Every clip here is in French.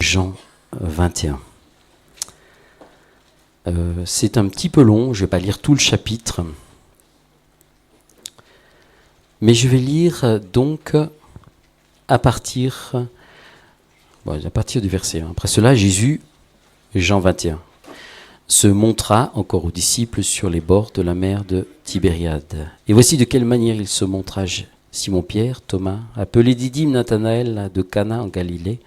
Jean 21. C'est un petit peu long, je ne vais pas lire tout le chapitre. Mais je vais lire donc à partir du verset 1. Après cela, Jésus, Jean 21, se montra encore aux disciples sur les bords de la mer de Tibériade. Et voici de quelle manière il se montra Simon-Pierre, Thomas, appelé Didyme, Nathanaël de Cana en Galilée,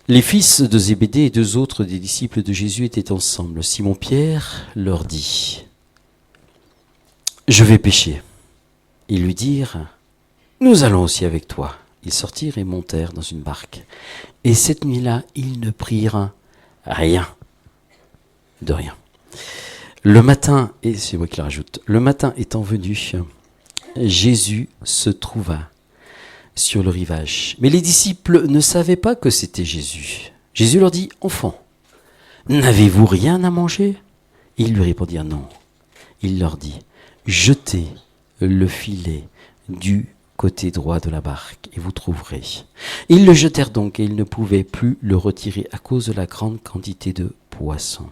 les fils de Zébédée et deux autres des disciples de Jésus étaient ensemble. Simon-Pierre leur dit : « Je vais pêcher. » Ils lui dirent : « Nous allons aussi avec toi. » Ils sortirent et montèrent dans une barque. Et cette nuit-là, ils ne prirent rien. De rien. Le matin, et c'est moi qui le rajoute, le matin étant venu, Jésus se trouva sur le rivage. Mais les disciples ne savaient pas que c'était Jésus. Jésus leur dit : « Enfants, n'avez-vous rien à manger ?» Ils lui répondirent : « Non. » Il leur dit : « Jetez le filet du côté droit de la barque et vous trouverez. » Ils le jetèrent donc et ils ne pouvaient plus le retirer à cause de la grande quantité de poissons.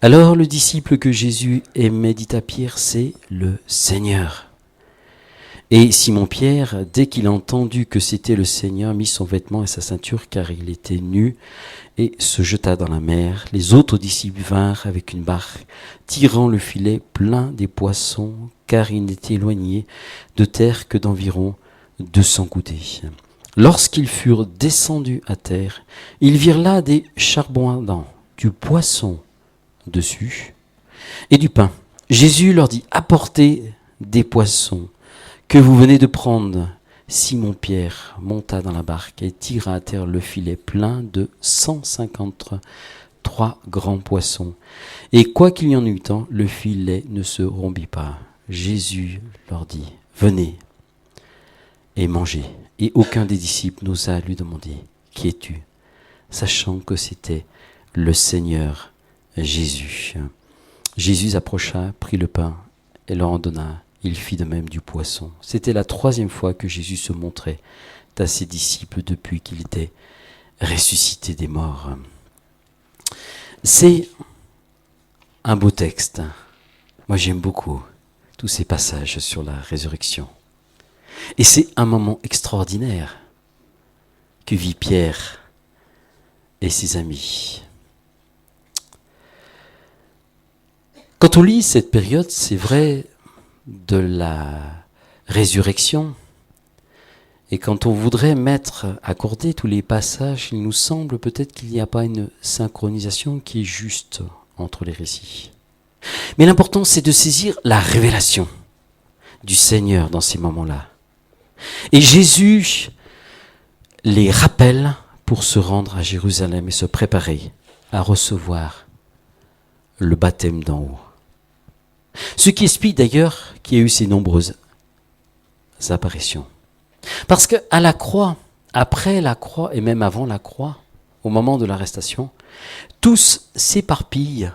Alors le disciple que Jésus aimait dit à Pierre : « C'est le Seigneur. » Et Simon-Pierre, dès qu'il a entendu que c'était le Seigneur, mit son vêtement et sa ceinture, car il était nu, et se jeta dans la mer. Les autres disciples vinrent avec une barque, tirant le filet plein des poissons, car ils n'étaient éloignés de terre que d'environ 200 coudées. Lorsqu'ils furent descendus à terre, ils virent là des charbons ardents, du poisson dessus et du pain. Jésus leur dit : « Apportez des poissons que vous venez de prendre. » Simon-Pierre monta dans la barque et tira à terre le filet plein de 153 grands poissons. Et quoiqu'il y en eût tant, le filet ne se rompit pas. Jésus leur dit : « Venez et mangez. » Et aucun des disciples n'osa lui demander : « Qui es-tu ?» sachant que c'était le Seigneur Jésus. Jésus approcha, prit le pain et leur en donna. Il fit de même du poisson. C'était la 3e fois que Jésus se montrait à ses disciples depuis qu'il était ressuscité des morts. C'est un beau texte. Moi, j'aime beaucoup tous ces passages sur la résurrection. Et c'est un moment extraordinaire que vit Pierre et ses amis. Quand on lit cette période, c'est vrai, de la résurrection, et quand on voudrait accorder tous les passages, il nous semble peut-être qu'il n'y a pas une synchronisation qui est juste entre les récits. Mais l'important, c'est de saisir la révélation du Seigneur dans ces moments-là. Et Jésus les rappelle pour se rendre à Jérusalem et se préparer à recevoir le baptême d'en haut. Ce qui explique d'ailleurs qu'il y a eu ces nombreuses apparitions. Parce qu'à la croix, après la croix et même avant la croix, au moment de l'arrestation, tous s'éparpillent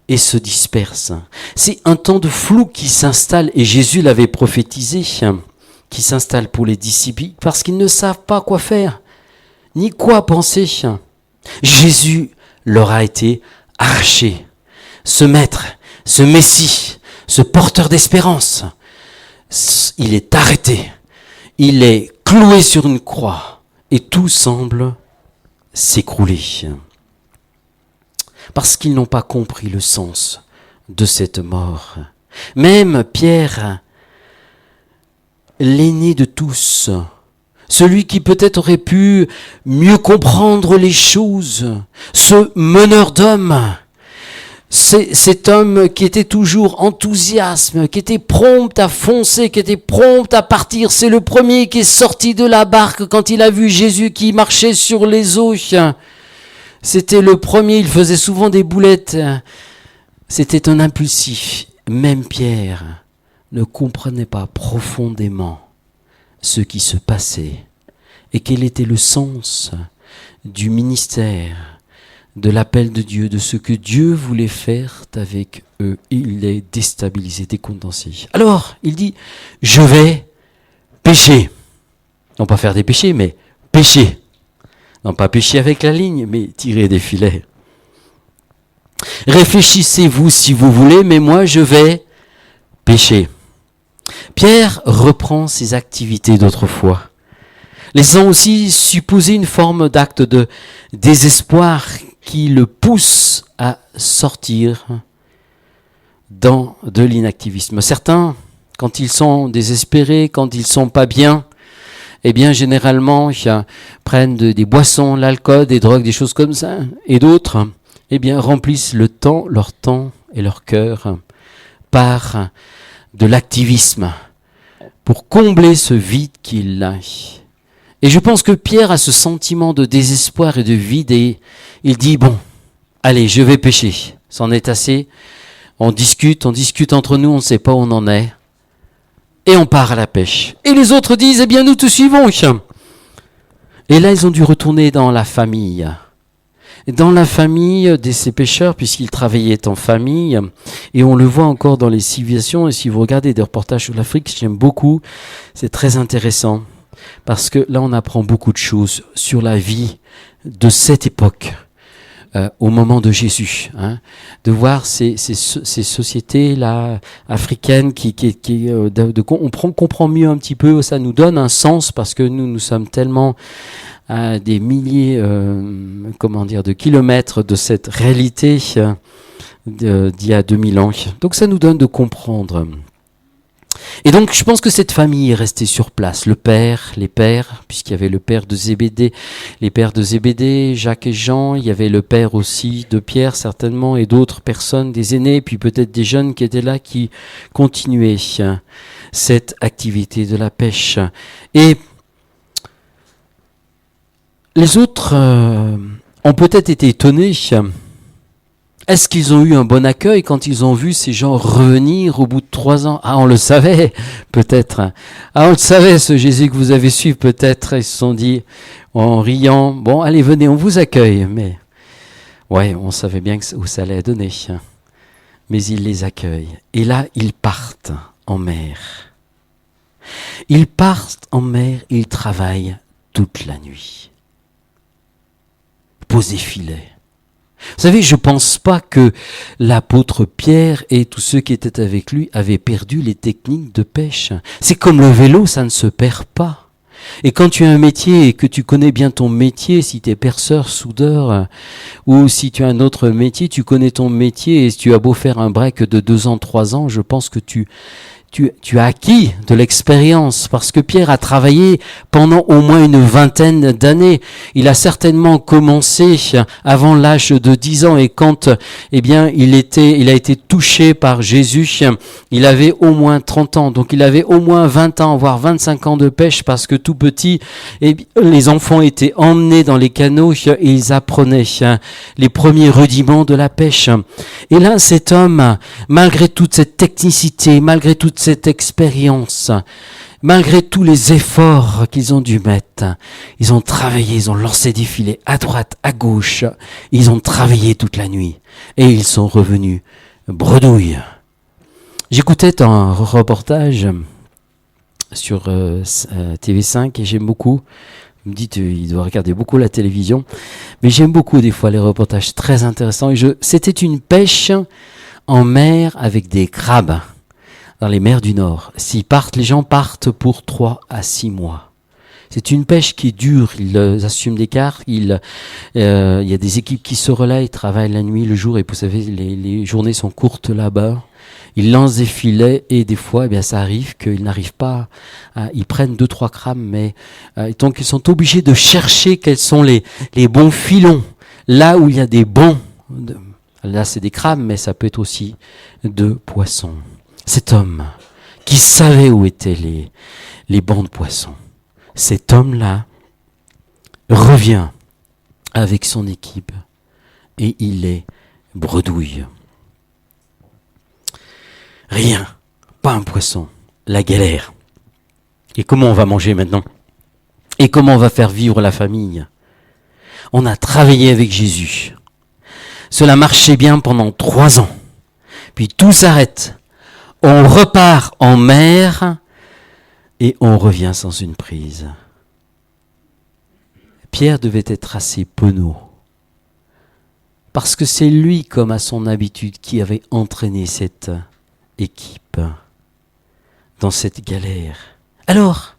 et se dispersent. C'est un temps de flou qui s'installe, et Jésus l'avait prophétisé, qui s'installe pour les disciples parce qu'ils ne savent pas quoi faire, ni quoi penser. Jésus leur a été arraché. Ce maître, ce Messie, ce porteur d'espérance, il est arrêté, il est cloué sur une croix et tout semble s'écrouler. Parce qu'ils n'ont pas compris le sens de cette mort. Même Pierre, l'aîné de tous, celui qui peut-être aurait pu mieux comprendre les choses, ce meneur d'hommes, cet homme qui était toujours enthousiasme, qui était prompt à foncer, qui était prompt à partir. C'est le premier qui est sorti de la barque quand il a vu Jésus qui marchait sur les eaux. C'était le premier, il faisait souvent des boulettes. C'était un impulsif. Même Pierre ne comprenait pas profondément ce qui se passait et quel était le sens du ministère, de l'appel de Dieu, de ce que Dieu voulait faire avec eux. Il est déstabilisé, décontenancé. Alors, il dit : « Je vais pécher. » Non pas faire des péchés, mais pécher. Non pas pêcher avec la ligne, mais tirer des filets. Réfléchissez-vous si vous voulez, mais moi je vais pêcher. Pierre reprend ses activités d'autrefois, laissant aussi supposer une forme d'acte de désespoir qui le pousse à sortir dans de l'inactivisme. Certains, quand ils sont désespérés, quand ils sont pas bien, eh bien généralement ils prennent des boissons, l'alcool, des drogues, des choses comme ça, et d'autres, eh bien remplissent leur temps et leur cœur par de l'activisme pour combler ce vide qu'il a. Et je pense que Pierre a ce sentiment de désespoir et de vide et il dit, bon, allez, je vais pêcher. C'en est assez. On discute entre nous, on ne sait pas où on en est. Et on part à la pêche. Et les autres disent, eh bien, nous te suivons. Et là, ils ont dû retourner dans la famille. Dans la famille de ces pêcheurs, puisqu'ils travaillaient en famille, et on le voit encore dans les civilisations, et si vous regardez des reportages sur l'Afrique, j'aime beaucoup, c'est très intéressant, parce que là on apprend beaucoup de choses sur la vie de cette époque, au moment de Jésus, de voir ces sociétés-là africaines on comprend mieux un petit peu, ça nous donne un sens, parce que nous sommes tellement à des milliers de kilomètres de cette réalité d'il y a 2000 ans. Donc ça nous donne de comprendre. Et donc je pense que cette famille est restée sur place. Le père, les pères, puisqu'il y avait le père de Zébédée, les pères de Zébédée, Jacques et Jean, il y avait le père aussi de Pierre certainement, et d'autres personnes, des aînés, puis peut-être des jeunes qui étaient là, qui continuaient cette activité de la pêche. Et les autres ont peut-être été étonnés. Est-ce qu'ils ont eu un bon accueil quand ils ont vu ces gens revenir au bout de 3 ans? Ah, on le savait, peut-être. Ah, on le savait, ce Jésus que vous avez suivi, peut-être. Ils se sont dit, en riant, bon, allez, venez, on vous accueille. Mais, ouais, on savait bien où ça allait donner. Mais il les accueille. Et là, ils partent en mer. Ils partent en mer, ils travaillent toute la nuit. Pose des filets. Vous savez, je ne pense pas que l'apôtre Pierre et tous ceux qui étaient avec lui avaient perdu les techniques de pêche. C'est comme le vélo, ça ne se perd pas. Et quand tu as un métier et que tu connais bien ton métier, si tu es perceur, soudeur, ou si tu as un autre métier, tu connais ton métier et si tu as beau faire un break de 2 ans, 3 ans, je pense que tu as acquis de l'expérience, parce que Pierre a travaillé pendant au moins une 20aine d'années. Il a certainement commencé avant l'âge de 10 ans, et quand il a été touché par Jésus, il avait au moins 30 ans. Donc il avait au moins 20 ans, voire 25 ans de pêche, parce que tout petit, les enfants étaient emmenés dans les canots et ils apprenaient les premiers rudiments de la pêche. Et là, cet homme, malgré toute cette technicité, malgré toute cette expérience, malgré tous les efforts qu'ils ont dû mettre, ils ont travaillé, ils ont lancé des filets à droite, à gauche, ils ont travaillé toute la nuit et ils sont revenus bredouilles. J'écoutais un reportage sur TV5 et j'aime beaucoup. Vous me dites, il doit regarder beaucoup la télévision, mais j'aime beaucoup des fois les reportages très intéressants. C'était une pêche en mer avec des crabes dans les mers du Nord. Les gens partent pour 3 à 6 mois. C'est une pêche qui est dure, ils assument des cartes, il y a des équipes qui se relaient, ils travaillent la nuit, le jour, et vous savez, les journées sont courtes là-bas. Ils lancent des filets et des fois, ça arrive qu'ils n'arrivent pas, ils prennent 2-3 crabes, mais donc ils sont obligés de chercher quels sont les bons filons, là où il y a des bons, là c'est des crabes, mais ça peut être aussi de poissons. Cet homme qui savait où étaient les bancs de poissons, cet homme-là revient avec son équipe et il les bredouille. Rien, pas un poisson, la galère. Et comment on va manger maintenant? Et comment on va faire vivre la famille? On a travaillé avec Jésus. Cela marchait bien pendant 3 ans. Puis tout s'arrête. On repart en mer et on revient sans une prise. Pierre devait être assez penaud. Parce que c'est lui, comme à son habitude, qui avait entraîné cette équipe dans cette galère. Alors,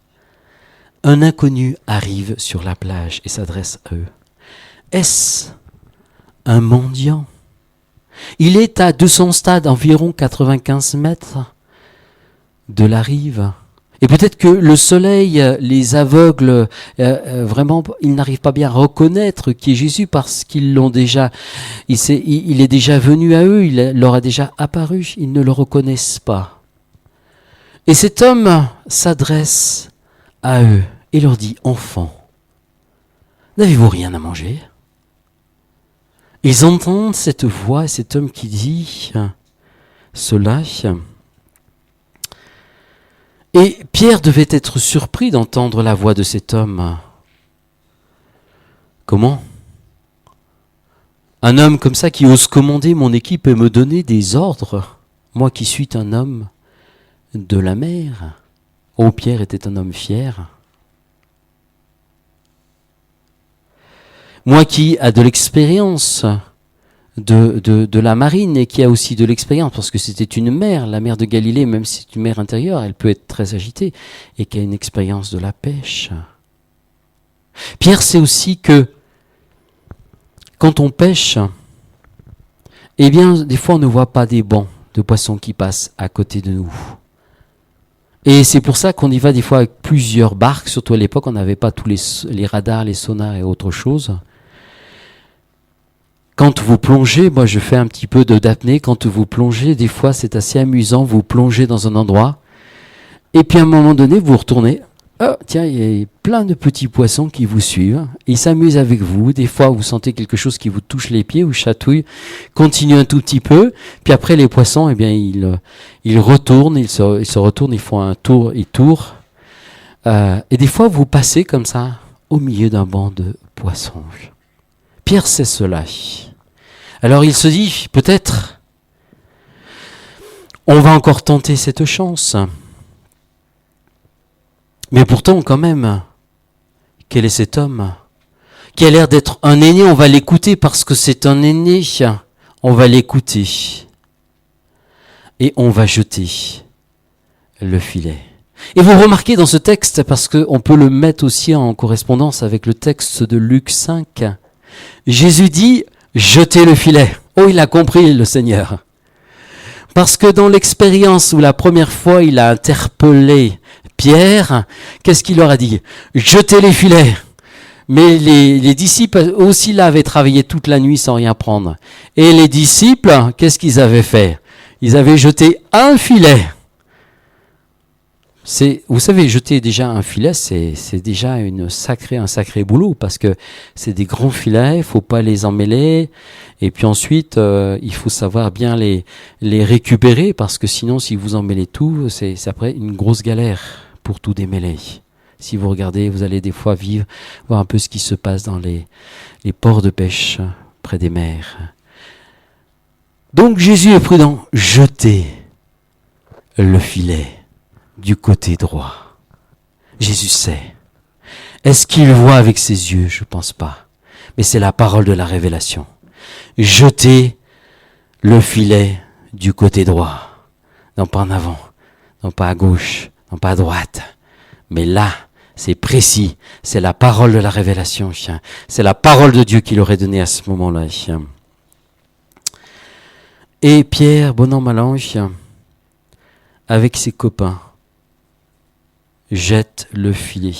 un inconnu arrive sur la plage et s'adresse à eux. Est-ce un mendiant? Il est à 200 stades, environ 95 mètres de la rive. Et peut-être que le soleil les aveugle, vraiment, ils n'arrivent pas bien à reconnaître qui est Jésus parce qu'ils l'ont déjà, il est déjà venu à eux, il leur a déjà apparu, ils ne le reconnaissent pas. Et cet homme s'adresse à eux et leur dit, enfants, n'avez-vous rien à manger? Ils entendent cette voix, cet homme qui dit cela. Et Pierre devait être surpris d'entendre la voix de cet homme. Comment? Un homme comme ça qui ose commander mon équipe et me donner des ordres, moi qui suis un homme de la mer. Oh, Pierre était un homme fier. Moi qui a de l'expérience de la marine et qui a aussi de l'expérience, parce que c'était une mer, la mer de Galilée, même si c'est une mer intérieure, elle peut être très agitée, et qui a une expérience de la pêche. Pierre sait aussi que quand on pêche, eh bien, des fois on ne voit pas des bancs de poissons qui passent à côté de nous. Et c'est pour ça qu'on y va des fois avec plusieurs barques, surtout à l'époque on n'avait pas tous les radars, les sonars et autre chose. Quand vous plongez, moi je fais un petit peu d'apnée, quand vous plongez, des fois c'est assez amusant, vous plongez dans un endroit, et puis à un moment donné vous retournez, oh, tiens, il y a plein de petits poissons qui vous suivent, ils s'amusent avec vous, des fois vous sentez quelque chose qui vous touche les pieds ou chatouille, continuez un tout petit peu, puis après les poissons, eh bien ils retournent, ils se retournent, ils font un tour, ils tournent, et des fois vous passez comme ça au milieu d'un banc de poissons. Pierre sait cela. Alors il se dit, peut-être, on va encore tenter cette chance. Mais pourtant, quand même, quel est cet homme qui a l'air d'être un aîné? On va l'écouter parce que c'est un aîné. On va l'écouter. Et on va jeter le filet. Et vous remarquez dans ce texte, parce qu'on peut le mettre aussi en correspondance avec le texte de Luc 5, Jésus dit, jetez le filet. Oh, il a compris, le Seigneur. Parce que dans l'expérience où la première fois il a interpellé Pierre, qu'est-ce qu'il leur a dit? Jetez les filets. Mais les disciples aussi là avaient travaillé toute la nuit sans rien prendre. Et les disciples, qu'est-ce qu'ils avaient fait? Ils avaient jeté un filet. Vous savez, jeter déjà un filet, c'est déjà un sacré boulot, parce que c'est des grands filets, il faut pas les emmêler, et puis ensuite, il faut savoir bien les récupérer, parce que sinon, si vous emmêlez tout, c'est après une grosse galère pour tout démêler. Si vous regardez, vous allez des fois voir un peu ce qui se passe dans les ports de pêche près des mers. Donc Jésus est prudent, jetez le filet du côté droit. Jésus sait. Est-ce qu'il voit avec ses yeux? Je ne pense pas. Mais c'est la parole de la révélation. Jetez le filet du côté droit. Non pas en avant, non pas à gauche, non pas à droite. Mais là, c'est précis. C'est la parole de la révélation. C'est la parole de Dieu qu'il aurait donnée à ce moment-là. Et Pierre, bon an, mal an, avec ses copains, jette le filet.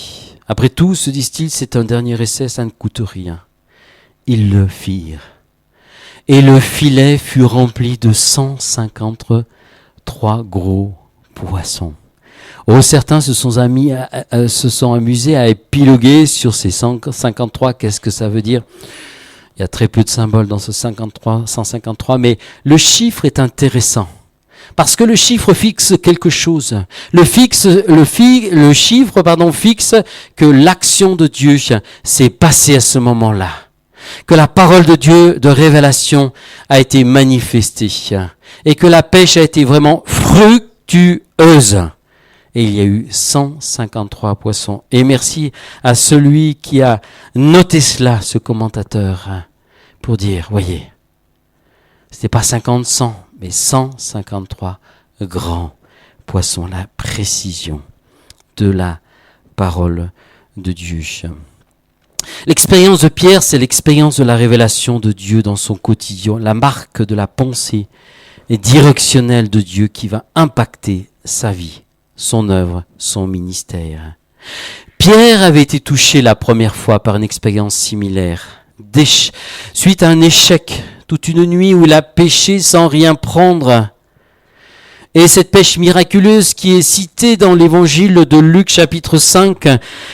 Après tout, se disent-ils, c'est un dernier essai, ça ne coûte rien. Ils le firent. Et le filet fut rempli de 153 gros poissons. Oh, certains se sont amusés à épiloguer sur ces 153. Qu'est-ce que ça veut dire? Il y a très peu de symboles dans ce 153, mais le chiffre est intéressant. Parce que le chiffre fixe quelque chose. Le chiffre fixe que l'action de Dieu s'est passée à ce moment-là. Que la parole de Dieu de révélation a été manifestée. Et que la pêche a été vraiment fructueuse. Et il y a eu 153 poissons. Et merci à celui qui a noté cela, ce commentateur, pour dire, voyez, c'était pas 50, 100, mais 153 grands poissons. La précision de la parole de Dieu. L'expérience de Pierre, c'est l'expérience de la révélation de Dieu dans son quotidien, la marque de la pensée et directionnelle de Dieu qui va impacter sa vie, son œuvre, son ministère. Pierre avait été touché la première fois par une expérience similaire. Suite à un échec, toute une nuit où il a pêché sans rien prendre. Et cette pêche miraculeuse qui est citée dans l'évangile de Luc chapitre 5,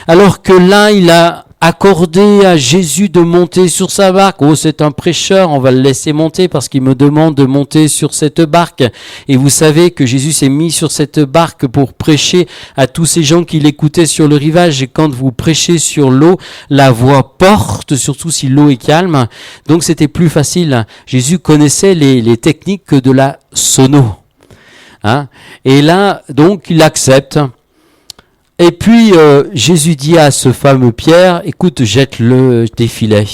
alors que là il a accordé à Jésus de monter sur sa barque. Oh, c'est un prêcheur, on va le laisser monter parce qu'il me demande de monter sur cette barque. Et vous savez que Jésus s'est mis sur cette barque pour prêcher à tous ces gens qui l'écoutaient sur le rivage. Et quand vous prêchez sur l'eau, la voix porte, surtout si l'eau est calme. Donc c'était plus facile. Jésus connaissait les techniques de la sono. Et là, donc, il accepte. Et puis, Jésus dit à ce fameux Pierre, écoute, jette-le des filets.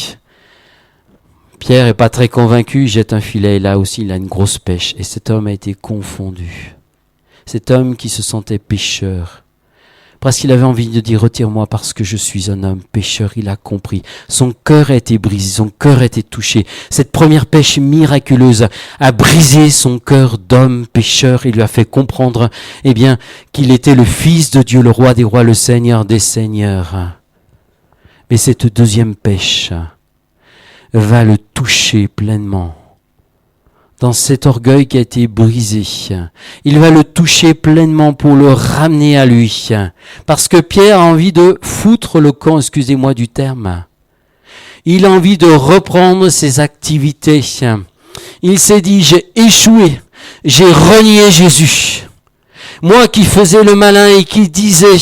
Pierre est pas très convaincu, il jette un filet. Et là aussi, il a une grosse pêche. Et cet homme a été confondu. Cet homme qui se sentait pécheur. Parce qu'il avait envie de dire, retire-moi parce que je suis un homme pécheur. Il a compris. Son cœur a été brisé, son cœur a été touché. Cette première pêche miraculeuse a brisé son cœur d'homme pécheur et lui a fait comprendre, qu'il était le Fils de Dieu, le Roi des rois, le Seigneur des seigneurs. Mais cette deuxième pêche va le toucher pleinement. Dans cet orgueil qui a été brisé, il va le toucher pleinement pour le ramener à lui. Parce que Pierre a envie de foutre le camp, excusez-moi du terme. Il a envie de reprendre ses activités. Il s'est dit, j'ai échoué, j'ai renié Jésus. Moi qui faisais le malin et qui disais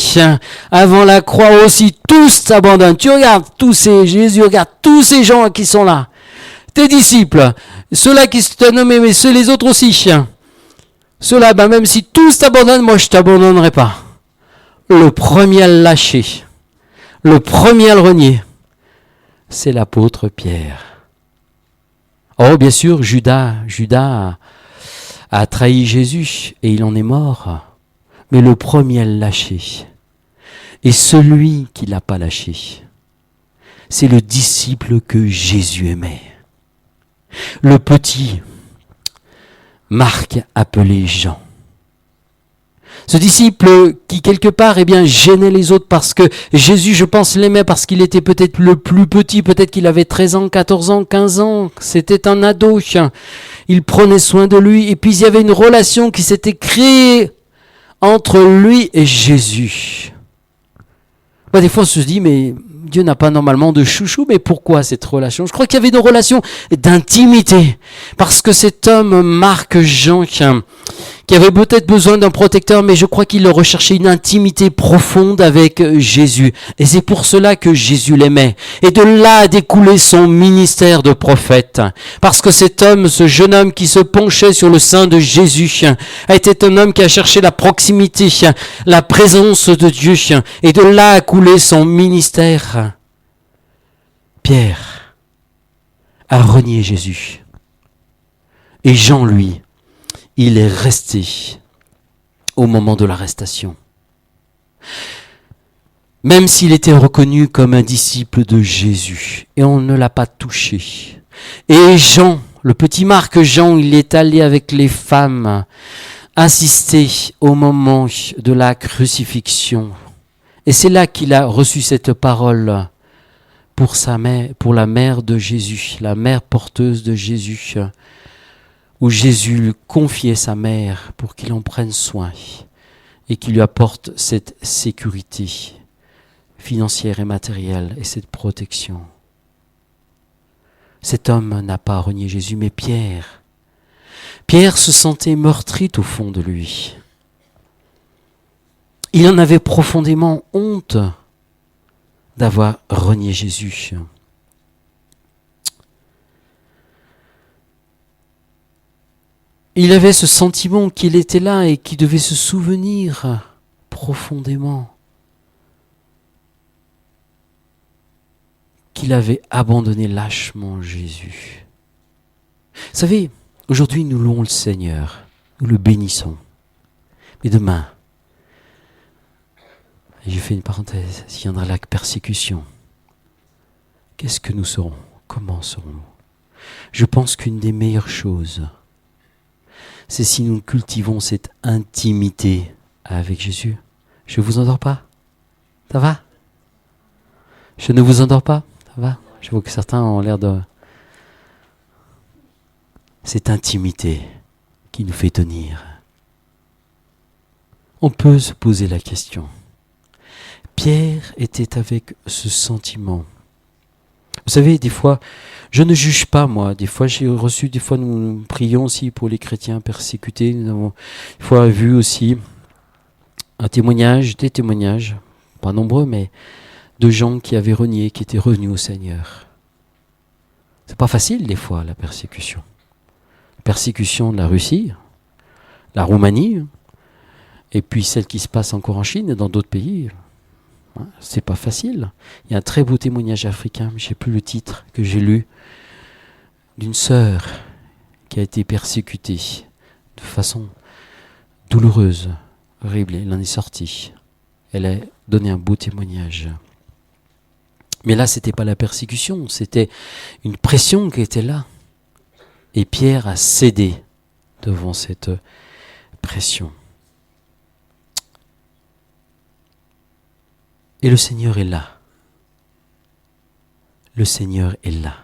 avant la croix aussi, tous t'abandonnent. Tu regardes Jésus regarde tous ces gens qui sont là. Tes disciples, ceux-là qui se nommés, mais les autres aussi. Ceux-là, même si tous t'abandonnent, moi je t'abandonnerai pas. Le premier à le lâcher, le premier à le renier, c'est l'apôtre Pierre. Oh, bien sûr, Judas a trahi Jésus et il en est mort. Mais le premier à le lâcher, et celui qui l'a pas lâché, c'est le disciple que Jésus aimait. Le petit Marc appelé Jean. Ce disciple qui quelque part gênait les autres parce que Jésus, je pense, l'aimait parce qu'il était peut-être le plus petit, peut-être qu'il avait 13 ans, 14 ans, 15 ans, c'était un ado. Il prenait soin de lui et puis il y avait une relation qui s'était créée entre lui et Jésus. Des fois on se dit, mais Dieu n'a pas normalement de chouchou, mais pourquoi cette relation ? Je crois qu'il y avait une relation d'intimité, parce que cet homme, Marc Jean, qui avait peut-être besoin d'un protecteur, mais je crois qu'il recherchait une intimité profonde avec Jésus. Et c'est pour cela que Jésus l'aimait. Et de là a découlé son ministère de prophète. Parce que cet homme, ce jeune homme qui se penchait sur le sein de Jésus, a été un homme qui a cherché la proximité, la présence de Dieu. Et de là a coulé son ministère. Pierre a renié Jésus. Et Jean, lui, il est resté au moment de l'arrestation. Même s'il était reconnu comme un disciple de Jésus, et on ne l'a pas touché. Et Jean, le petit Marc Jean, il est allé avec les femmes assister au moment de la crucifixion. Et c'est là qu'il a reçu cette parole pour sa mère, pour la mère de Jésus, la mère porteuse de Jésus, où Jésus lui confiait sa mère pour qu'il en prenne soin et qu'il lui apporte cette sécurité financière et matérielle et cette protection. Cet homme n'a pas renié Jésus, mais Pierre se sentait meurtri au fond de lui. Il en avait profondément honte d'avoir renié Jésus. Il avait ce sentiment qu'il était là et qu'il devait se souvenir profondément qu'il avait abandonné lâchement Jésus. Vous savez, aujourd'hui nous louons le Seigneur, nous le bénissons. Mais demain, et je fais une parenthèse, s'il y en a la persécution, qu'est-ce que nous serons? Comment serons-nous? Je pense qu'une des meilleures choses, c'est si nous cultivons cette intimité avec Jésus. Je ne vous endors pas? Ça va? Je ne vous endors pas? Ça va? Je vois que certains ont l'air de... Cette intimité qui nous fait tenir. On peut se poser la question. Pierre était avec ce sentiment. Vous savez, des fois, je ne juge pas, moi. Des fois, nous prions aussi pour les chrétiens persécutés. Nous avons une fois vu aussi des témoignages, pas nombreux, mais de gens qui avaient renié, qui étaient revenus au Seigneur. C'est pas facile, des fois, la persécution. La persécution de la Russie, la Roumanie, et puis celle qui se passe encore en Chine et dans d'autres pays. C'est pas facile. Il y a un très beau témoignage africain, je ne sais plus le titre, que j'ai lu, d'une sœur qui a été persécutée de façon douloureuse, horrible. Elle en est sortie. Elle a donné un beau témoignage. Mais là, c'était pas la persécution, c'était une pression qui était là. Et Pierre a cédé devant cette pression. Et le Seigneur est là. Le Seigneur est là,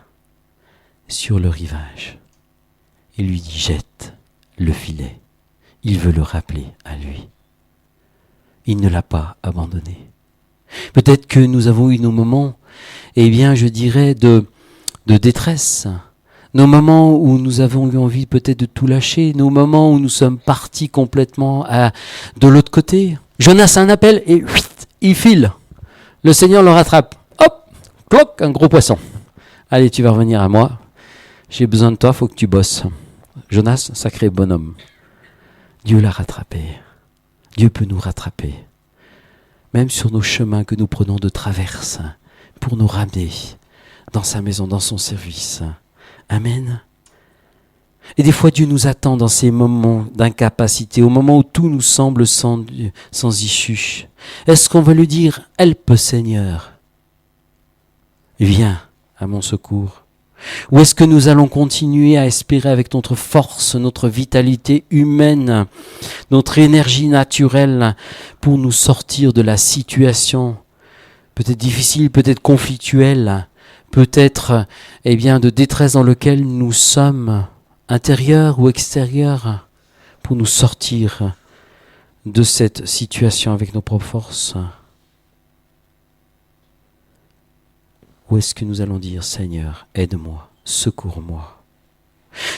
sur le rivage. Il lui dit, jette le filet. Il veut le rappeler à lui. Il ne l'a pas abandonné. Peut-être que nous avons eu nos moments, je dirais, de détresse. Nos moments où nous avons eu envie peut-être de tout lâcher. Nos moments où nous sommes partis complètement de l'autre côté. Jonas a un appel et il file. Le Seigneur le rattrape. Hop, cloc, un gros poisson. Allez, tu vas revenir à moi. J'ai besoin de toi, faut que tu bosses. Jonas, sacré bonhomme. Dieu l'a rattrapé. Dieu peut nous rattraper. Même sur nos chemins que nous prenons de traverse, pour nous ramener dans sa maison, dans son service. Amen. Et des fois, Dieu nous attend dans ces moments d'incapacité, au moment où tout nous semble sans issue. Est-ce qu'on va lui dire, help Seigneur, viens à mon secours? Ou est-ce que nous allons continuer à espérer avec notre force, notre vitalité humaine, notre énergie naturelle pour nous sortir de la situation, peut-être difficile, peut-être conflictuelle, peut-être de détresse dans laquelle nous sommes, intérieur ou extérieur, pour nous sortir de cette situation avec nos propres forces? Ou est-ce que nous allons dire, Seigneur, aide-moi, secours-moi?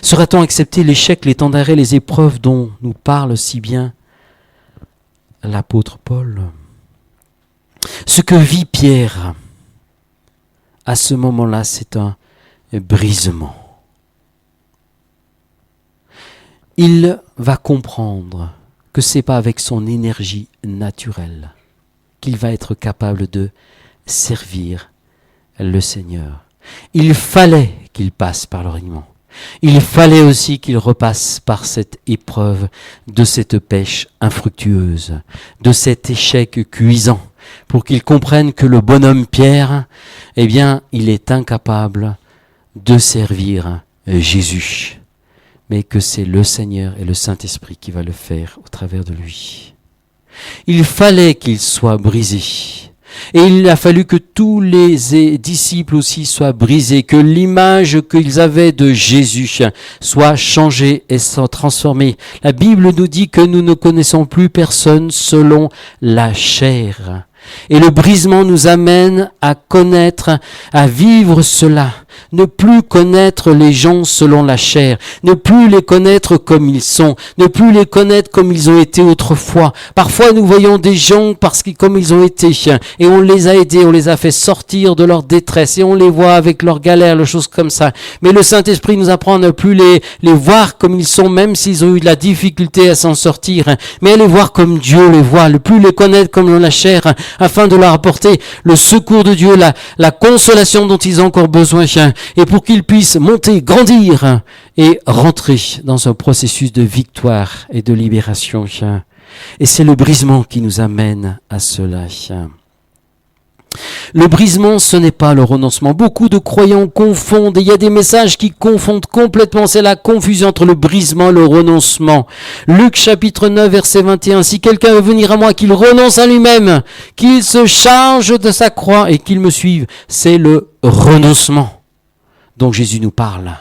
Sera-t-on accepter l'échec, les temps d'arrêt, les épreuves dont nous parle si bien l'apôtre Paul? Ce que vit Pierre à ce moment-là, c'est un brisement. Il va comprendre que ce n'est pas avec son énergie naturelle qu'il va être capable de servir le Seigneur. Il fallait qu'il passe par le reniement. Il fallait aussi qu'il repasse par cette épreuve de cette pêche infructueuse, de cet échec cuisant, pour qu'il comprenne que le bonhomme Pierre, il est incapable de servir Jésus, mais que c'est le Seigneur et le Saint-Esprit qui va le faire au travers de lui. Il fallait qu'il soit brisé. Et il a fallu que tous les disciples aussi soient brisés, que l'image qu'ils avaient de Jésus soit changée et soit transformée. La Bible nous dit que nous ne connaissons plus personne selon la chair. Et le brisement nous amène à connaître, à vivre cela, ne plus connaître les gens selon la chair, ne plus les connaître comme ils sont, ne plus les connaître comme ils ont été autrefois. Parfois nous voyons des gens comme ils ont été, et on les a aidés, on les a fait sortir de leur détresse, et on les voit avec leurs galères, les choses comme ça. Mais le Saint-Esprit nous apprend à ne plus les voir comme ils sont, même s'ils ont eu de la difficulté à s'en sortir, mais à les voir comme Dieu les voit, ne plus les connaître comme dans la chair, afin de leur apporter le secours de Dieu, la consolation dont ils ont encore besoin, et pour qu'ils puissent monter, grandir et rentrer dans un processus de victoire et de libération. Et c'est le brisement qui nous amène à cela. Le brisement, ce n'est pas le renoncement. Beaucoup de croyants confondent, et il y a des messages qui confondent complètement. C'est la confusion entre le brisement et le renoncement. Luc chapitre 9, verset 21. Si quelqu'un veut venir à moi, qu'il renonce à lui-même, qu'il se charge de sa croix et qu'il me suive, c'est le renoncement dont Jésus nous parle.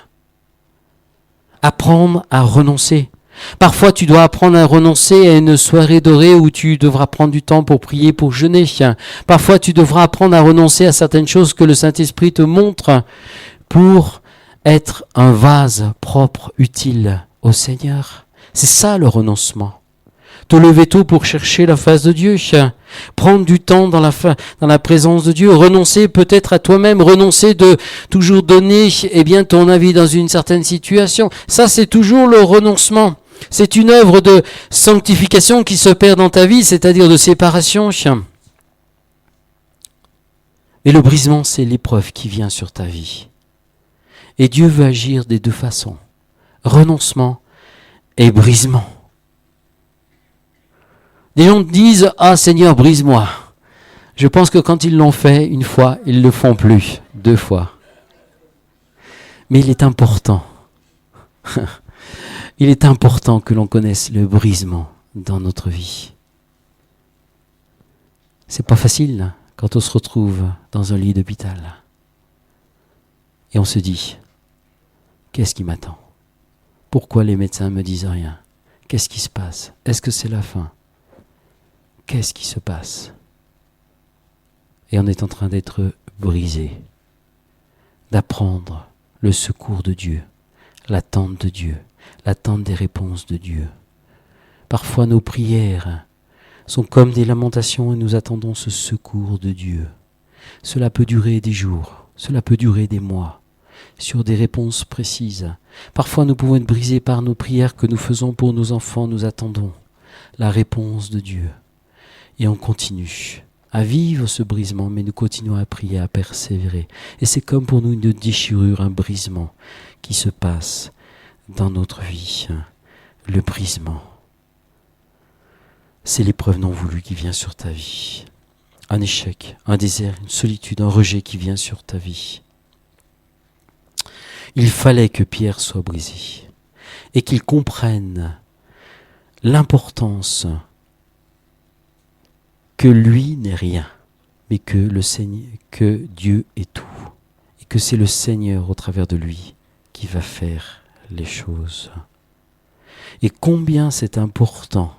Apprendre à renoncer. Parfois, tu dois apprendre à renoncer à une soirée dorée où tu devras prendre du temps pour prier, pour jeûner. Parfois, tu devras apprendre à renoncer à certaines choses que le Saint-Esprit te montre pour être un vase propre, utile au Seigneur. C'est ça le renoncement. Te lever tôt pour chercher la face de Dieu. Prendre du temps dans la présence de Dieu. Renoncer peut-être à toi-même. Renoncer de toujours donner ton avis dans une certaine situation. Ça, c'est toujours le renoncement. C'est une œuvre de sanctification qui se perd dans ta vie, c'est-à-dire de séparation. Et le brisement, c'est l'épreuve qui vient sur ta vie. Et Dieu veut agir des deux façons. Renoncement et brisement. Des gens disent « Ah Seigneur, brise-moi ». Je pense que quand ils l'ont fait une fois, ils ne le font plus 2 fois. Mais il est important. Il est important que l'on connaisse le brisement dans notre vie. C'est pas facile quand on se retrouve dans un lit d'hôpital. Et on se dit, qu'est-ce qui m'attend? Pourquoi les médecins me disent rien? Qu'est-ce qui se passe? Est-ce que c'est la fin? Qu'est-ce qui se passe? Et on est en train d'être brisé, d'apprendre le secours de Dieu, l'attente de Dieu, l'attente des réponses de Dieu. Parfois nos prières sont comme des lamentations et nous attendons ce secours de Dieu. Cela peut durer des jours, cela peut durer des mois, sur des réponses précises. Parfois nous pouvons être brisés par nos prières que nous faisons pour nos enfants, nous attendons la réponse de Dieu. Et on continue à vivre ce brisement, mais nous continuons à prier, à persévérer. Et c'est comme pour nous une déchirure, un brisement qui se passe dans notre vie. Le brisement, c'est l'épreuve non voulue qui vient sur ta vie. Un échec, un désert, une solitude, un rejet qui vient sur ta vie. Il fallait que Pierre soit brisé et qu'il comprenne l'importance que lui n'est rien, mais que Dieu est tout, et que c'est le Seigneur au travers de lui qui va faire les choses. Et combien c'est important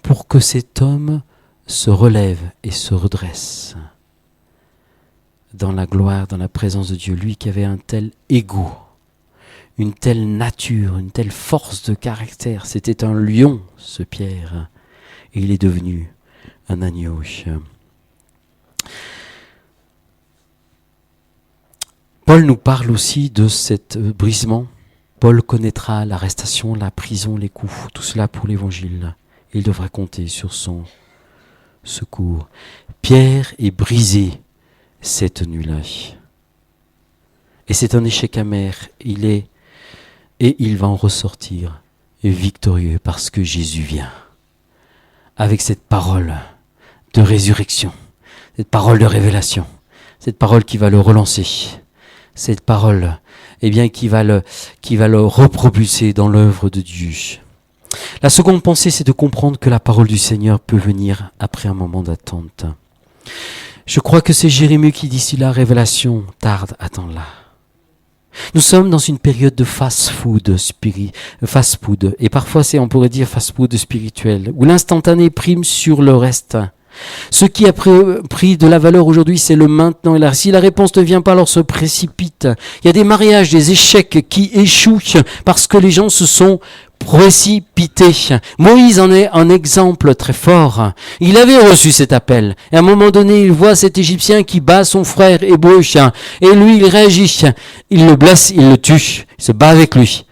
pour que cet homme se relève et se redresse dans la gloire, dans la présence de Dieu, lui qui avait un tel ego, une telle nature, une telle force de caractère. C'était un lion, ce Pierre, et il est devenu un agneau. Paul nous parle aussi de cet brisement. Paul connaîtra l'arrestation, la prison, les coups, tout cela pour l'évangile. Il devra compter sur son secours. Pierre est brisé cette nuit-là. Et c'est un échec amer. Et il va en ressortir victorieux parce que Jésus vient. Avec cette parole de résurrection, cette parole de révélation, cette parole qui va le relancer, cette parole qui va le repropulser dans l'œuvre de Dieu. La seconde pensée, c'est de comprendre que la parole du Seigneur peut venir après un moment d'attente. Je crois que c'est Jérémie qui dit si la révélation tarde, attends-la. Nous sommes dans une période de fast-food, et parfois on pourrait dire fast-food spirituel, où l'instantané prime sur le reste. Ce qui a pris de la valeur aujourd'hui, c'est le maintenant. Et là, si la réponse ne vient pas, alors se précipite. Il y a des mariages, des échecs qui échouent parce que les gens se sont précipités. Moïse en est un exemple très fort. Il avait reçu cet appel. Et à un moment donné, il voit cet Égyptien qui bat son frère hébreu. Et lui, il réagit. Il le blesse, il le tue. Il se bat avec lui.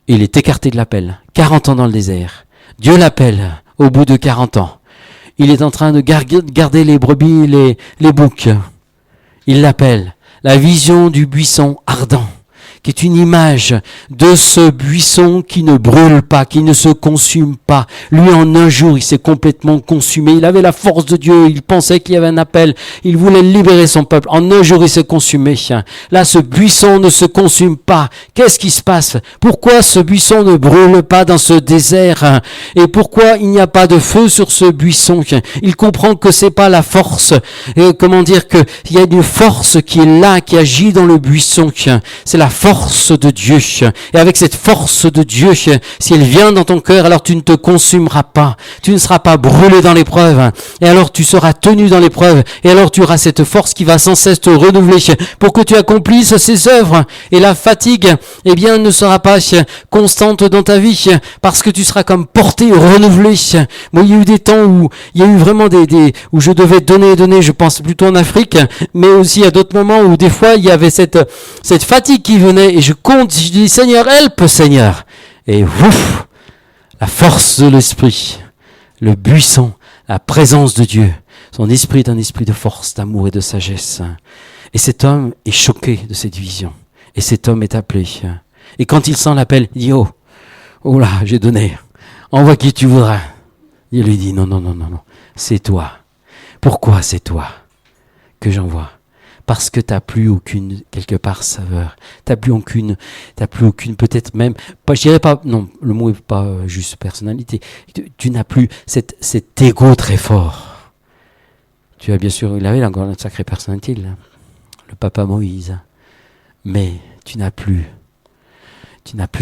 Il est écarté de l'appel. 40 ans dans le désert. Dieu l'appelle au bout de 40 ans. Il est en train de garder les brebis, les boucs. Il l'appelle. La vision du buisson ardent, qui est une image de ce buisson qui ne brûle pas, qui ne se consume pas. Lui, en un jour, il s'est complètement consumé. Il avait la force de Dieu. Il pensait qu'il y avait un appel. Il voulait libérer son peuple. En un jour, il s'est consumé. Là, ce buisson ne se consume pas. Qu'est-ce qui se passe? Pourquoi ce buisson ne brûle pas dans ce désert? Et pourquoi il n'y a pas de feu sur ce buisson? Il comprend que c'est pas la force. Comment dire que il y a une force qui est là, qui agit dans le buisson. C'est la force de Dieu. Et avec cette force de Dieu, si elle vient dans ton cœur, alors tu ne te consumeras pas. Tu ne seras pas brûlé dans l'épreuve. Et alors tu seras tenu dans l'épreuve. Et alors tu auras cette force qui va sans cesse te renouveler pour que tu accomplisses ces œuvres. Et la fatigue, eh bien, ne sera pas constante dans ta vie parce que tu seras comme porté, renouvelé. Moi, il y a eu des temps où il y a eu vraiment où je devais donner, je pense plutôt en Afrique, mais aussi à d'autres moments où des fois il y avait cette fatigue qui venait et je dis Seigneur, help Seigneur. Et ouf, la force de l'esprit, le buisson, la présence de Dieu. Son esprit est un esprit de force, d'amour et de sagesse. Et cet homme est choqué de cette vision. Et cet homme est appelé. Et quand il sent l'appel, il dit oh là, j'ai donné. Envoie qui tu voudras. Il lui dit non, c'est toi. Pourquoi c'est toi que j'envoie? Parce que t'as plus aucune, quelque part, saveur. T'as plus aucune, peut-être même, je dirais pas, non, le mot est pas juste personnalité. Tu n'as plus cet ego très fort. Tu as bien sûr, il avait encore une sacrée personnalité, le papa Moïse. Mais tu n'as plus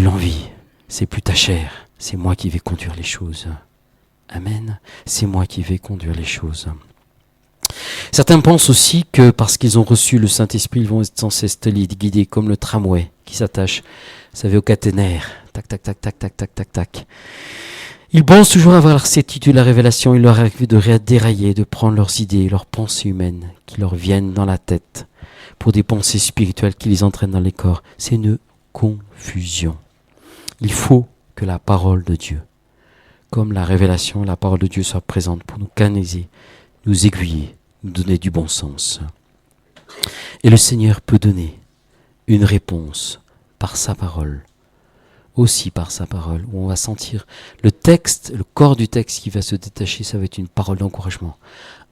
l'envie. C'est plus ta chair. C'est moi qui vais conduire les choses. Amen. C'est moi qui vais conduire les choses. Certains pensent aussi que parce qu'ils ont reçu le Saint-Esprit, ils vont être sans cesse guidés comme le tramway qui s'attache, vous savez, au caténaire. Tac, tac, tac, tac, tac, tac, tac, tac. Ils pensent toujours avoir la certitude, la révélation. Il leur arrive de dérailler, de prendre leurs idées, leurs pensées humaines qui leur viennent dans la tête pour des pensées spirituelles qui les entraînent dans les corps. C'est une confusion. Il faut que la parole de Dieu, comme la révélation, la parole de Dieu soit présente pour nous canaliser, nous aiguiller, nous donner du bon sens. Et le Seigneur peut donner une réponse par sa parole, aussi par sa parole, où on va sentir le texte, le corps du texte qui va se détacher, ça va être une parole d'encouragement,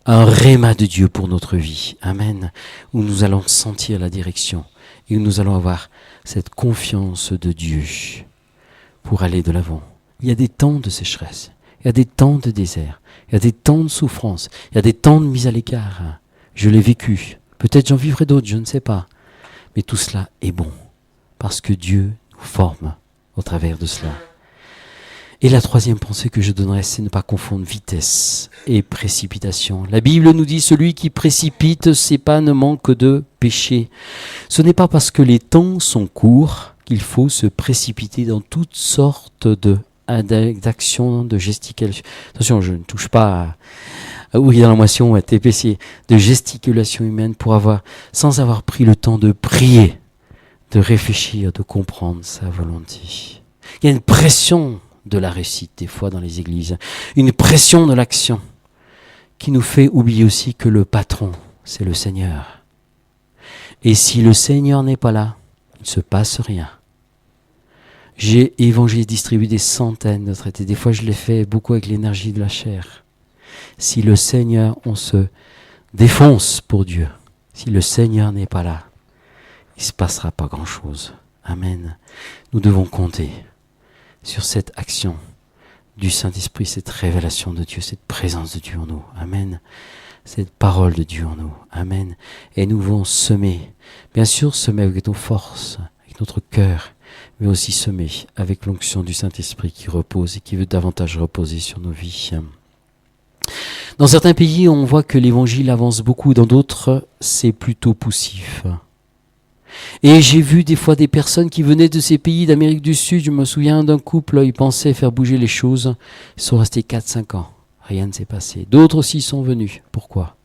un réma de Dieu pour notre vie, amen, où nous allons sentir la direction et où nous allons avoir cette confiance de Dieu pour aller de l'avant. Il y a des temps de sécheresse, il y a des temps de désert, il y a des temps de souffrance, il y a des temps de mise à l'écart. Je l'ai vécu. Peut-être j'en vivrai d'autres, je ne sais pas. Mais tout cela est bon, parce que Dieu nous forme au travers de cela. Et la troisième pensée que je donnerais, c'est ne pas confondre vitesse et précipitation. La Bible nous dit, celui qui précipite ses pas ne manque de péché. Ce n'est pas parce que les temps sont courts qu'il faut se précipiter dans toutes sortes d'actions, de gesticulation. Attention, je ne touche pas à ouvrier dans la moisson, à TPC, de gesticulation humaine sans avoir pris le temps de prier, de réfléchir, de comprendre sa volonté. Il y a une pression de la réussite, des fois, dans les églises. Une pression de l'action qui nous fait oublier aussi que le patron, c'est le Seigneur. Et si le Seigneur n'est pas là, il ne se passe rien. J'ai évangélisé, distribué des centaines de traités. Des fois, je l'ai fait beaucoup avec l'énergie de la chair. Si le Seigneur, on se défonce pour Dieu. Si le Seigneur n'est pas là, il ne se passera pas grand-chose. Amen. Nous devons compter sur cette action du Saint-Esprit, cette révélation de Dieu, cette présence de Dieu en nous. Amen. Cette parole de Dieu en nous. Amen. Et nous devons semer. Bien sûr, semer avec nos forces, avec notre cœur, mais aussi semer avec l'onction du Saint-Esprit qui repose et qui veut davantage reposer sur nos vies. Dans certains pays, on voit que l'évangile avance beaucoup, dans d'autres, c'est plutôt poussif. Et j'ai vu des fois des personnes qui venaient de ces pays d'Amérique du Sud. Je me souviens d'un couple, ils pensaient faire bouger les choses. Ils sont restés 4-5 ans. Rien ne s'est passé. D'autres aussi sont venus. Pourquoi ?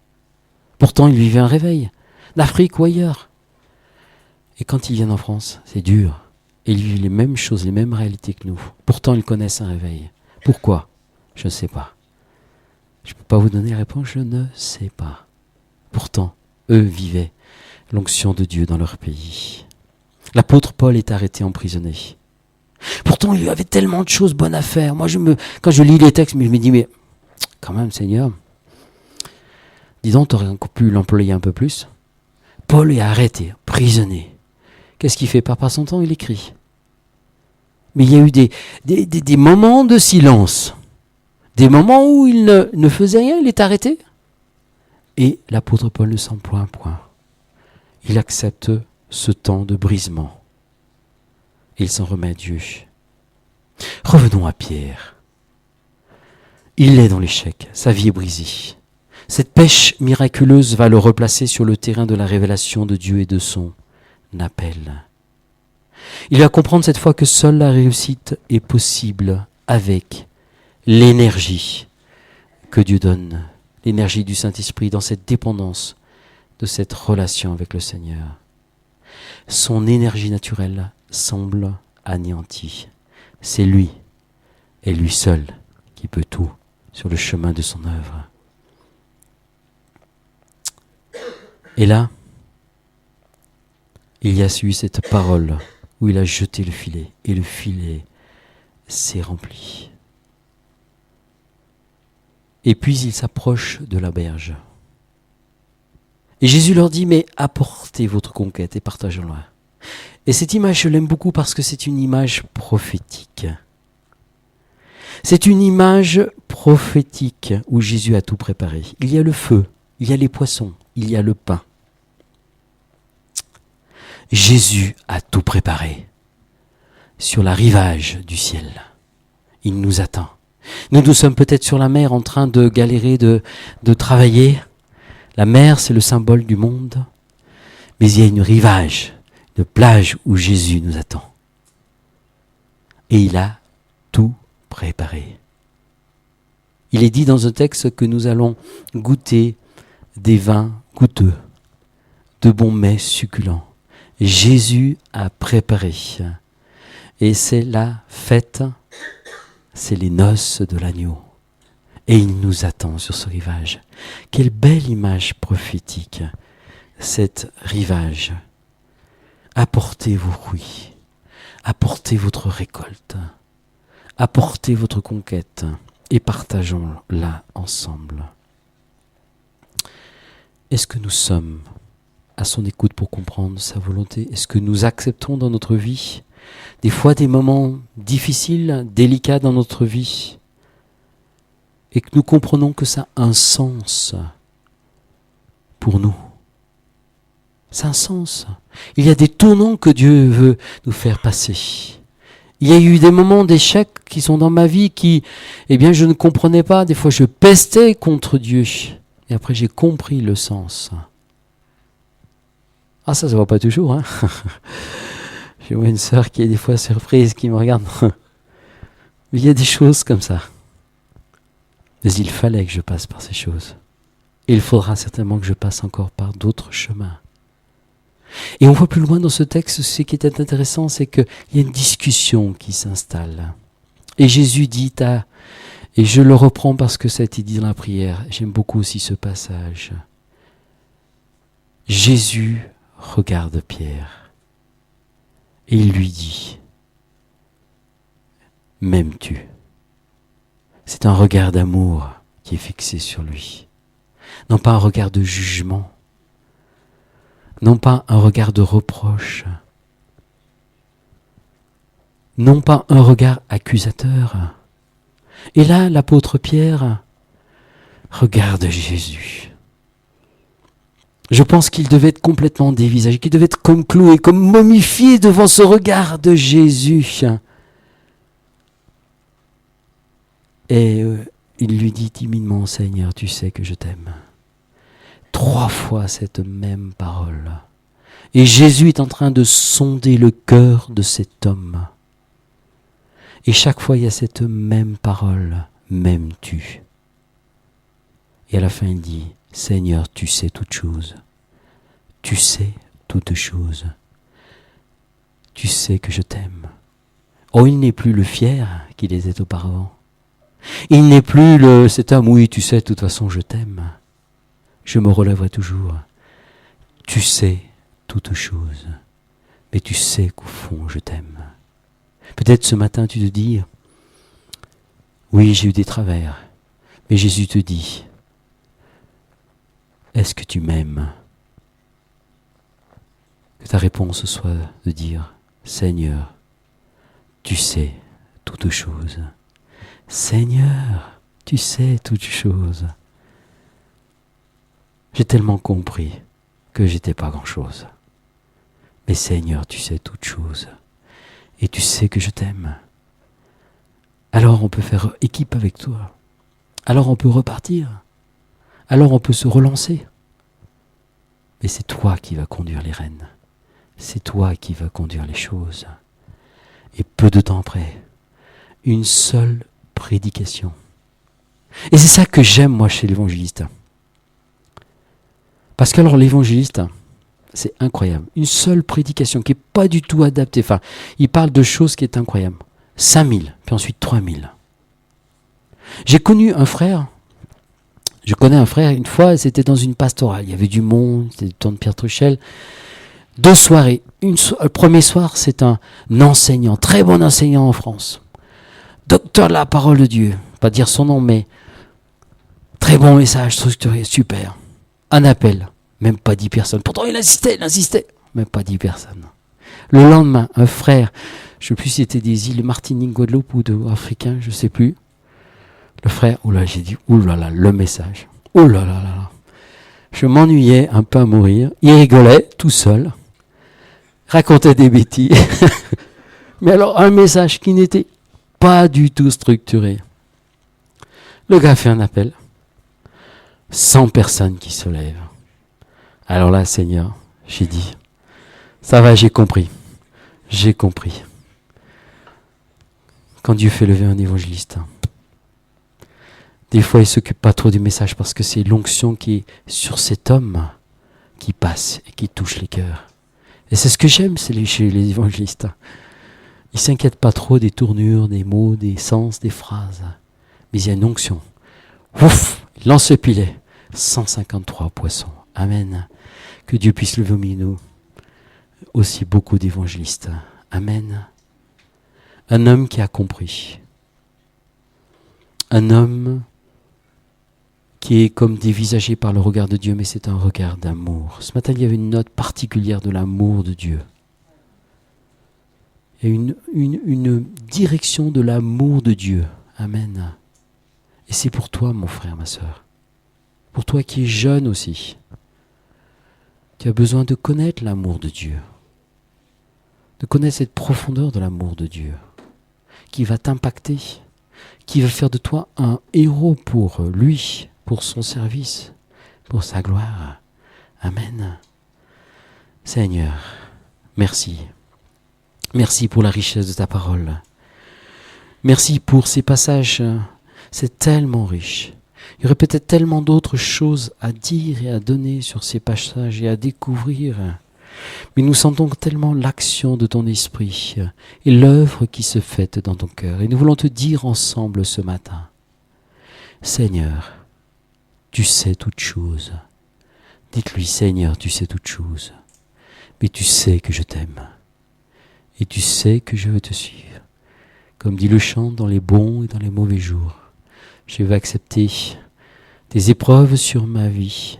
Pourtant, ils vivaient un réveil, d'Afrique ou ailleurs. Et quand ils viennent en France, c'est dur. Et ils vivent les mêmes choses, les mêmes réalités que nous. Pourtant, ils connaissent un réveil. Pourquoi ? Je ne sais pas. Je ne peux pas vous donner la réponse, je ne sais pas. Pourtant, eux vivaient l'onction de Dieu dans leur pays. L'apôtre Paul est arrêté, emprisonné. Pourtant, il y avait tellement de choses bonnes à faire. Moi, quand je lis les textes, je me dis, mais quand même, Seigneur, dis donc, tu aurais encore pu l'employer un peu plus. Paul est arrêté, emprisonné. Qu'est-ce qu'il fait ? Par son temps, il écrit. Mais il y a eu des moments de silence. Des moments où il ne faisait rien, il est arrêté. Et l'apôtre Paul ne s'emploie un point. Il accepte ce temps de brisement. Et il s'en remet à Dieu. Revenons à Pierre. Il est dans l'échec, sa vie est brisée. Cette pêche miraculeuse va le replacer sur le terrain de la révélation de Dieu et de son appel. Il va comprendre cette fois que seule la réussite est possible avec l'énergie que Dieu donne, l'énergie du Saint-Esprit dans cette dépendance de cette relation avec le Seigneur. Son énergie naturelle semble anéantie. C'est lui, et lui seul, qui peut tout sur le chemin de son œuvre. Et là, il y a eu cette parole où il a jeté le filet, et le filet s'est rempli. Et puis il s'approche de la berge. Et Jésus leur dit, mais apportez votre conquête et partagez-la. Et cette image, je l'aime beaucoup parce que c'est une image prophétique. C'est une image prophétique où Jésus a tout préparé. Il y a le feu, il y a les poissons, il y a le pain. Jésus a tout préparé sur la rivage du ciel. Il nous attend. Nous sommes peut-être sur la mer en train de galérer, de travailler. La mer, c'est le symbole du monde. Mais il y a une rivage, une plage où Jésus nous attend. Et il a tout préparé. Il est dit dans un texte que nous allons goûter des vins goûteux, de bons mets succulents. Jésus a préparé. Et c'est la fête, c'est les noces de l'agneau. Et il nous attend sur ce rivage. Quelle belle image prophétique, cette rivage. Apportez vos fruits, apportez votre récolte, apportez votre conquête et partageons-la ensemble. Est-ce que nous sommes à son écoute pour comprendre sa volonté ? Est-ce que nous acceptons dans notre vie des fois des moments difficiles, délicats dans notre vie, et que nous comprenons que ça a un sens pour nous. Ça a un sens. Il y a des tournants que Dieu veut nous faire passer. Il y a eu des moments d'échec qui sont dans ma vie qui, je ne comprenais pas. Des fois, je pestais contre Dieu. Et après, j'ai compris le sens. Ah, ça se voit pas toujours, hein. J'ai une sœur qui est des fois surprise, qui me regarde. Mais il y a des choses comme ça. Mais il fallait que je passe par ces choses. Et il faudra certainement que je passe encore par d'autres chemins. Et on voit plus loin dans ce texte, ce qui est intéressant, c'est qu'il y a une discussion qui s'installe. Et Jésus dit, et je le reprends parce que ça a été dit dans la prière, j'aime beaucoup aussi ce passage. Jésus regarde Pierre et il lui dit, m'aimes-tu ? C'est un regard d'amour qui est fixé sur lui. Non pas un regard de jugement, non pas un regard de reproche, non pas un regard accusateur. Et là, l'apôtre Pierre regarde Jésus. Je pense qu'il devait être complètement dévisagé, qu'il devait être comme cloué, comme momifié devant ce regard de Jésus. Et il lui dit timidement, Seigneur, tu sais que je t'aime. 3 fois cette même parole. Et Jésus est en train de sonder le cœur de cet homme. Et chaque fois, il y a cette même parole, m'aimes-tu? Et à la fin, il dit, Seigneur, tu sais toutes choses. Tu sais toutes choses. Tu sais que je t'aime. Oh, il n'est plus le fier qu'il était auparavant. Il n'est plus cet homme, oui, tu sais, de toute façon, je t'aime. Je me relèverai toujours. Tu sais toutes choses. Mais tu sais qu'au fond, je t'aime. Peut-être ce matin, tu te dis, oui, j'ai eu des travers. Mais Jésus te dit, est-ce que tu m'aimes? Que ta réponse soit de dire, Seigneur, tu sais toutes choses. Seigneur, tu sais toutes choses. J'ai tellement compris que j'étais pas grand-chose. Mais Seigneur, tu sais toutes choses. Et tu sais que je t'aime. Alors on peut faire équipe avec toi. Alors on peut repartir. Alors on peut se relancer. Mais c'est toi qui vas conduire les rênes. C'est toi qui vas conduire les choses. Et peu de temps après, une seule prédication. Et c'est ça que j'aime moi chez l'évangéliste. Parce que alors l'évangéliste, c'est incroyable. Une seule prédication qui n'est pas du tout adaptée. Enfin, il parle de choses qui est incroyable. 5000, puis ensuite 3000. Je connais un frère, une fois, c'était dans une pastorale. Il y avait du monde, c'était le temps de Pierre Truchel. 2 soirées. Le premier soir, c'est un enseignant, très bon enseignant en France. Docteur de la parole de Dieu. Pas dire son nom, mais très bon message, structuré, super. Un appel, même pas 10 personnes. Pourtant, il insistait. Même pas 10 personnes. Le lendemain, un frère, je ne sais plus si c'était des îles Martinique, Guadeloupe ou africain, je ne sais plus. Le frère, j'ai dit, oulala, le message. Oulala. Je m'ennuyais un peu à mourir. Il rigolait tout seul. Racontait des bêtises. Mais alors, un message qui n'était pas du tout structuré. Le gars fait un appel. 100 personnes qui se lèvent. Alors là, Seigneur, j'ai dit, ça va, j'ai compris. J'ai compris. Quand Dieu fait lever un évangéliste, des fois, il ne s'occupe pas trop du message parce que c'est l'onction qui est sur cet homme qui passe et qui touche les cœurs. Et c'est ce que j'aime chez les évangélistes. Ils ne s'inquiètent pas trop des tournures, des mots, des sens, des phrases. Mais il y a une onction. Ouf, il lance le pilet. 153 poissons. Amen. Que Dieu puisse lever au milieu de nous aussi beaucoup d'évangélistes. Amen. Un homme qui a compris. Un homme qui est comme dévisagé par le regard de Dieu, mais c'est un regard d'amour. Ce matin, il y avait une note particulière de l'amour de Dieu. Il y a une direction de l'amour de Dieu. Amen. Et c'est pour toi, mon frère, ma sœur. Pour toi qui es jeune aussi. Tu as besoin de connaître l'amour de Dieu. De connaître cette profondeur de l'amour de Dieu. Qui va t'impacter. Qui va faire de toi un héros pour lui. Pour son service. Pour sa gloire. Amen. Seigneur, merci. Merci pour la richesse de ta parole. Merci pour ces passages. C'est tellement riche. Il y aurait peut-être tellement d'autres choses à dire et à donner sur ces passages et à découvrir. Mais nous sentons tellement l'action de ton esprit et l'œuvre qui se fait dans ton cœur. Et nous voulons te dire ensemble ce matin, Seigneur, tu sais toutes choses. Dites-lui, Seigneur, tu sais toutes choses. Mais tu sais que je t'aime. Et tu sais que je veux te suivre. Comme dit le chant, dans les bons et dans les mauvais jours. Je vais accepter des épreuves sur ma vie.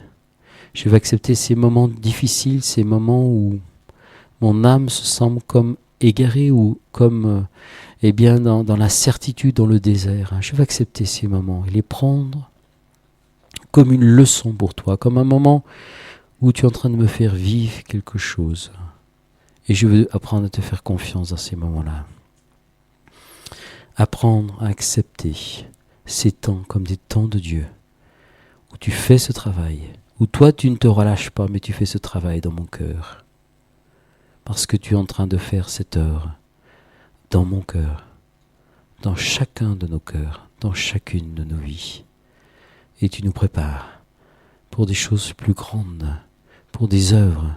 Je vais accepter ces moments difficiles, ces moments où mon âme se semble comme égarée ou comme dans la certitude, dans le désert. Je vais accepter ces moments et les prendre comme une leçon pour toi, comme un moment où tu es en train de me faire vivre quelque chose. Et je veux apprendre à te faire confiance dans ces moments-là. Apprendre à accepter ces temps comme des temps de Dieu, où tu fais ce travail, où toi tu ne te relâches pas, mais tu fais ce travail dans mon cœur, parce que tu es en train de faire cette œuvre dans mon cœur, dans chacun de nos cœurs, dans chacune de nos vies. Et tu nous prépares pour des choses plus grandes, pour des œuvres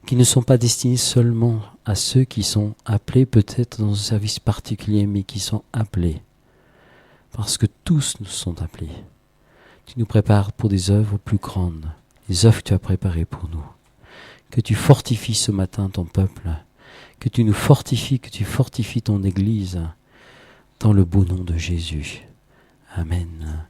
qui ne sont pas destinées seulement à ceux qui sont appelés peut-être dans un service particulier, mais qui sont appelés, parce que tous nous sont appelés. Tu nous prépares pour des œuvres plus grandes, les œuvres que tu as préparées pour nous. Que tu fortifies ce matin ton peuple, que tu nous fortifies, que tu fortifies ton Église, dans le beau nom de Jésus. Amen.